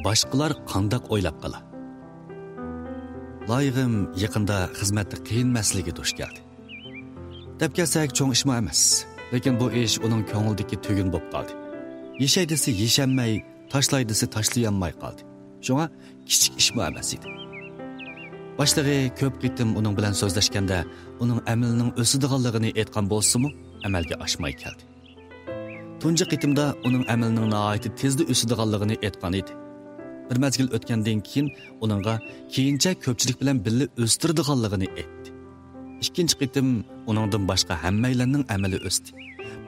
boshqalar qandoq o'ylab qolar. Loyig'im yaqinda xizmatda qiyin masalaga duch keldi. Deb kelsak cho'ng ishmi emas, lekin bu ish uning ko'nglidagi tugun bo'lib qoldi. Yeshaydisi yeshanmay, tashlaydisi tashlayanmay qoldi. Shunga kichik ishmi emas edi. Boshlig'i ko'p qitim uning bilan so'zlashganda uning amalining o'sidiganligini aytgan bo'lsa-mu, amalga oshmay keldi. Tunji qitimda uning amalining nihoyatda tezda o'sidiganligini aytgan edi. Bir mezgil o'tgandan keyin uningga keyincha ko'pchilik bilan birga o'stirdiganligini aytdi. Ikkinchi qitim uningdan boshqa hammalarning amali o'sdi.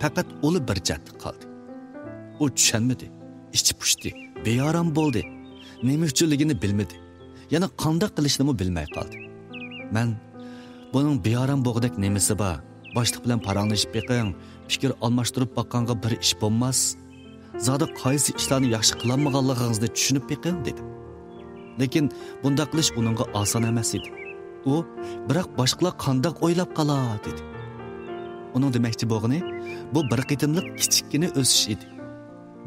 Faqat o'li bir jatti qoldi. U tushunmadi, ichi pushdi, beyoram bo'ldi. Nima uchunligini bilmadi. Yana qanday qilishni bilmay qoldi. Men buning beyoram bo'g'dak nemasi bor? Boshliq bilan paranglashib beqing, fikr almashtirib baqqanga bir ish bo'lmas. Zada qaysi ishlarni yaxshi qilolmaganligingizni tushunib beqing dedim. Lekin bunda qilish uningga oson emas edi. U biroq boshqalar qanday o'ylab qolar dedi. Uning demoqchi bo'lgani bu bir qitimliq kichikgina o'sish edi.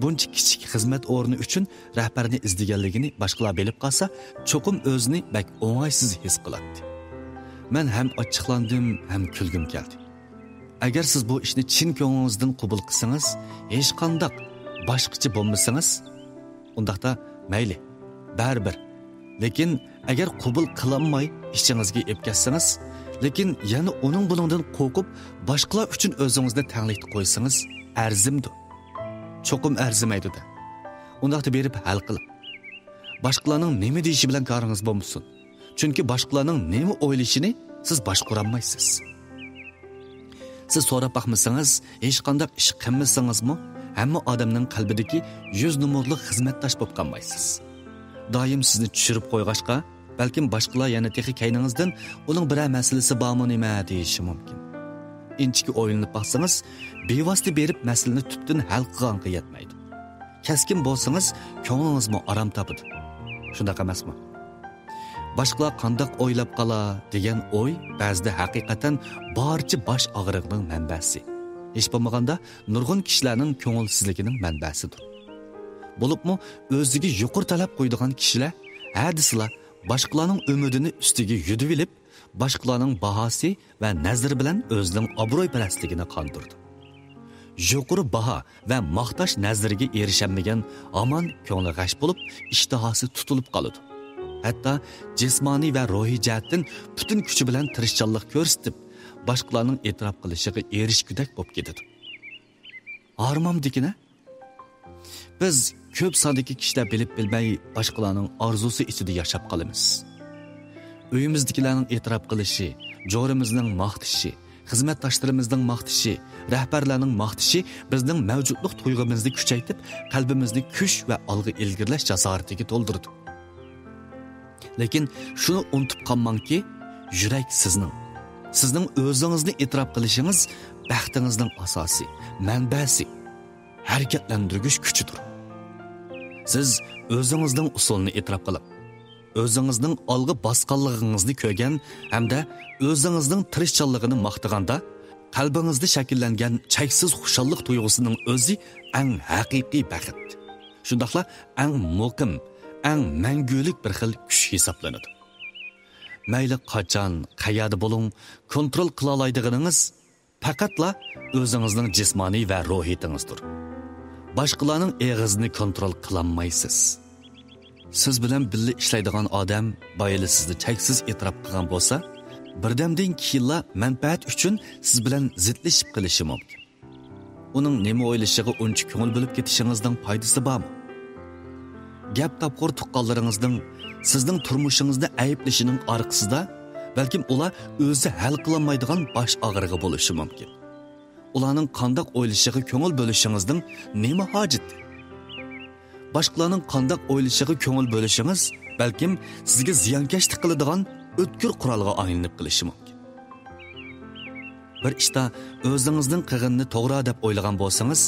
Buncha kichik xizmat o'rni uchun rahbarni izlaganligini boshqalar bilib qolsa, cho'qim o'zini bak o'ng'aysiz his qiladi. Men ham ochiqlandim, ham kulgim keldi. Agar siz bu ishni chin ko'nglingizdan qabul qilsangiz, hech qanday boshqacha bo'lmasangiz, undaqda mayli, baribir. Lekin agar qabul qilinmay ishingizga epkatsangiz, lekin yana uning buningdan qo'rqib, boshqalar uchun o'zingizni tanlikda qo'ysangiz, arzimdi. Cho'qim arzimaydi-da. Undaqda berib hal qilib. Boshqalarning nima deyishi bilan qaringiz bo'lmasin. Chunki boshqalarning nima o'ylashini siz boshqara olmaysiz. Siz so'rab baxmasangiz, hech qanday ish qilmasangizmi, hamma odamning qalbidagi 100 numurli xizmatdosh bo'lib qolmaysiz. Doim sizni tushirib qo'yg'ashqa, balkim boshqalar yana texi kayningizdan uning biror masalasi bormi nima deyishi mumkin. Inchiki o'ylanib baxsangiz, bevosita berib masalani tubdan hal qilganga yetmaydi. Keskin bo'lsangiz, ko'nglingizmi aram topadi. Shunday emasmi? Boshqalar qanday o'ylab qolar degan o'y ba'zida haqiqatan barcha bosh og'rig'ining manbasi. Hech bo'lmaganda nurg'un kishilarning ko'ngilsizligining manbasidir. Bo'libmi o'ziga yuqori talab qo'ydigan kishilar hadislar boshqalarning umidini ustiga yudib olib, boshqalarning bahosi va nazari bilan o'zining obro'yparastligini qondirdi. Yuqori baho va maqtash nazariga erishanmagan aman ko'ngli g'ash bo'lib, ishtihosi tutilib qoladi. Hatto jismoniy va ruhiy jihatdan butun kuchi bilan tirishchanlik ko'rsatib, boshqalarning e'tirof qilishiga erishgudak bo'lib ketadi. Armamdikina biz ko'p sondagi kishilar bilib bilmay boshqalarning orzusi ichida yashab qolamiz. Uyimizdagilarning e'tirof qilishi, jo'rimizning maqtishi, xizmatdoshlarimizning maqtishi, rahbarlarning maqtishi bizning mavjudlik tuyg'umizni kuchaytirib, qalbimizni kuch va olg'a ilgirlash jasoratiga to'ldirdi. Lekin shuni unutib qolmangki, yurak sizning o'zingizni e'tirof qilishingiz baxtingizning asosi, manbasi, harakatlantirgich kuchidir. Siz o'zingizning usulini e'tirof qilib, o'zingizning olg'a bosqanligingizni ko'rgan hamda o'zingizning tirishchanligini maqtaganda, qalbingizda shakllangan cheksiz xushallik tuyg'usining o'zi eng haqiqiy baxt. Shundaqla eng muqim, eng mangulik bir xil kuch hisoblanadi. Mayli qachon, qayerda bo'ling, kontrol qila oladiganingiz faqatla o'zingizning jismoniy va ruhiyatingizdir. Boshqalarning eg'izini kontrol qila olmaysiz. Siz bilan birga ishlaydigan odam boyili sizni cheksiz e'tirof qilgan bo'lsa, birdamdan keyinla manfaat uchun siz bilan zidlashib qilishi mumkin. Uning nima o'ylashiga uncha ko'ngil bo'lib ketishingizning foydasi bormi? Gap topqir tuqqanlaringizning sizning turmushingizni ayblashining orqasida balkim ular o'zi hal qila olmaydigan bosh og'rig'i bo'lishi mumkin. Ularning qanday o'ylashiga ko'ngil bo'lishingizning nima hojati? Boshqalarning qanday o'ylashiga ko'ngil bo'lishingiz balkim sizga ziyonkashlik qiladigan o'tkir qurolga aylanib qilishi mumkin. Bir ishda o'zingizning qilganini to'g'ri deb o'ylagan bo'lsangiz,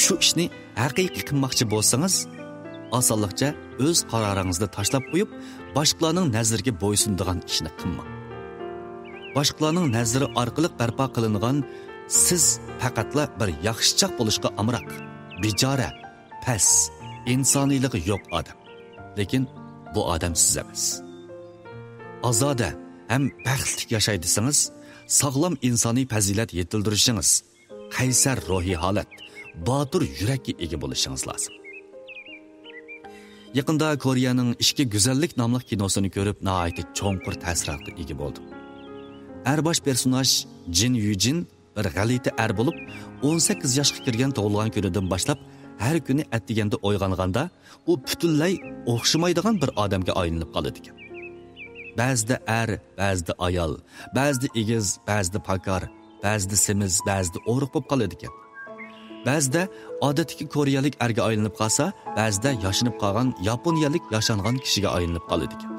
shu ishni haqiqiy qilmoqchi bo'lsangiz, osonlikcha o'z qaroringizni tashlab qo'yib, boshqalarning nazariga bo'ysunadigan ishni qilmang. Boshqalarning nazari orqali barpo qilingan siz faqatla bir yaxshichaq bo'lishga amroq, bejora, pas, insoniyligi yo'q odam. lekin bu odam siz emas. Ozoda ham baxtli yashay desangiz, sog'lom insoniy fazilat yetildirishingiz, qaysar ruhiy holat, botir yurakka ega bo'lishingiz lozim. Yaqinda Koreyaning Ishki go'zallik nomli kinosini ko'rib, nihoyatda cho'nqur ta'sirotga ega bo'ldim. Bosh personaj Jin Yujin bir g'alati bo'lib, 18 yoshga kirgan tug'ilgan kunidan boshlab har kuni atdiganda uyg'onganda u butunlay o'xshamaydigan bir odamga aylanib qoladi ekan. Ba'zida ba'zida ayol, ba'zida egiz, ba'zida pakar, ba'zida semiz, ba'zida o'riq bo'lib qoladi ekan. Ba'zida odatdagi koreyalik erga aylanib qolsa, ba'zida yashinib qolgan yaponiyalik yashangan kishiga aylanib qoladi ekan.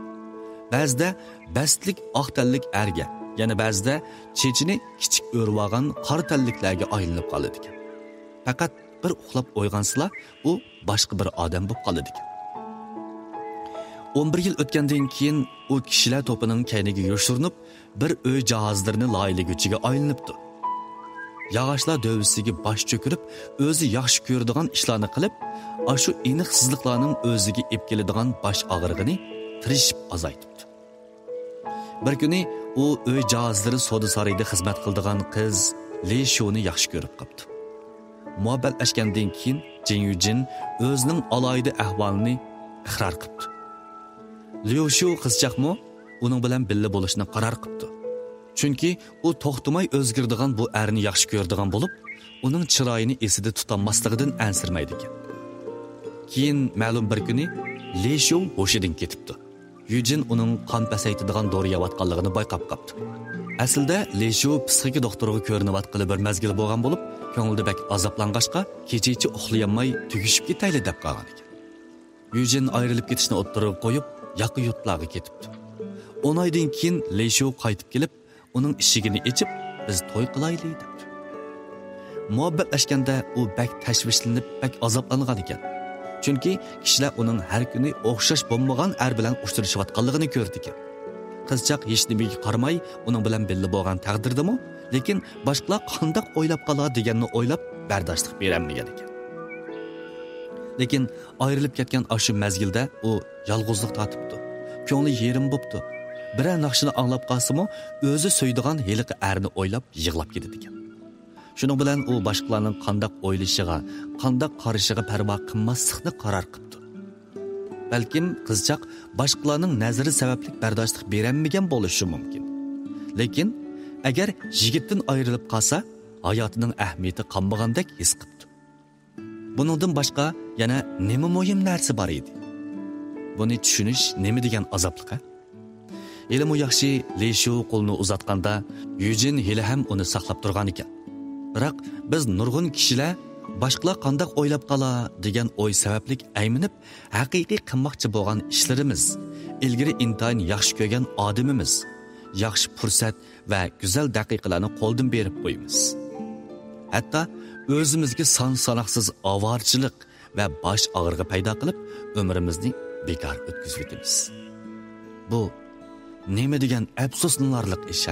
Ba'zida bastlik oq tanlik erga, yana ba'zida chechini kichik o'rvagan qora tanliklarga aylanib qoladi ekan. Faqat bir uxlab uyg'onsila, u boshqa bir odam bo'lib qoladi ekan. 11 yil o'tgandan keyin u kishilar to'pining kayniga yoshirinib, bir uy jihozlarini loyilaguchiga aylanibdi. Yağaçlar dövüsiga bosh cho'kirib, o'zi yaxshi ko'radigan ishlarni qilib, shu iniqsizliklarning o'ziga ep keladigan bosh og'rig'ini tirishib azaytibdi. Bir kuni u uy jihozlari soda sarayida xizmat qiladigan qiz Li Shuni yaxshi ko'rib qopti. Muhabbatlashgandan keyin Jin Yujin o'zining alayda ahvolini iqror qildi. Li Shu qizchaqmi uning bilan birga bo'lishni qaror qildi. Chunki u to'xtamay o'zgaradigan bu erni yaxshi ko'radigan bo'lib, uning chiroyini esida tutanmasligidan ansirmaydi ekan. Keyin ma'lum bir kuni Li Shu hoshidan ketibdi. Yujin uning qon pasaytiradigan dori yeyotganligini bayqab qopti. Aslida Li Shu psixik doktoriga ko'rinayotgani bir mazgil bo'lgan bo'lib, ko'nglida bak azoblang'ashqa kecha-kecha uxlayolmay tugishib ketayli deb qolgan ekan. Yujin ayrilib ketishni o'ttirib qo'yib, yaqin yurtlarga ketibdi. 10 oydan keyin Li Shu qaytib kelib, uning eshigini ochib, biz to'y qilaylik debdi. Muhabbatlashganda u bak tashvishlanib, bak azoblangan ekan. Chunki kishilar uning har kuni o'xshash bo'lmagan er bilan uchrashayotganligini ko'rdi ekan. Qizchaq hech nimaga qaramay, uning bilan birga bo'lgan taqdirdami, lekin boshqalar qanday o'ylab qoladi deganni o'ylab bardoshlik berolmagan ekan. Lekin ayrilib ketgan shu mazgilda u yolg'izlik tatibdi. Ko'ngli yerim bo'pti. Biror naqshini anglab qolsa-mu, o'zi so'ydigan heliqi erni o'ylab yig'lab ketdi ekan. Shuning bilan u boshqalarning qanday o'ylashiga, qanday qarashiga parvo qilmaslikni qaror qildi. Balkim qizchaq boshqalarning nazari sababli bardoshlik berolmagan bo'lishi mumkin. Lekin agar yigitdan ayrilib qolsa, hayotining ahamiyati qolmagandek his qildi. Buningdan boshqa yana nima muhim narsa bor edi? Buni tushunish nima degan azoblik? Elimi yaxshi Li Shu qo'lni uzatganda, Yujin hali ham uni saqlab turgan ekan. Biroq biz nurg'un kishilar boshqalar qanday o'ylab qolar degan o'y sababli ayminib, haqiqiy qilmoqchi bo'lgan ishlarimiz, ilgari intayin yaxshi ko'rgan odamimiz, yaxshi fursat va go'zal daqiqalarni qo'ldan berib qo'yamiz. Hatto o'zimizga son-sanoqsiz ovorchilik va bosh og'rig'i paydo qilib, umrimizni bekor o'tkazib o'tamiz. Bu nima degan afsuslanarli ish?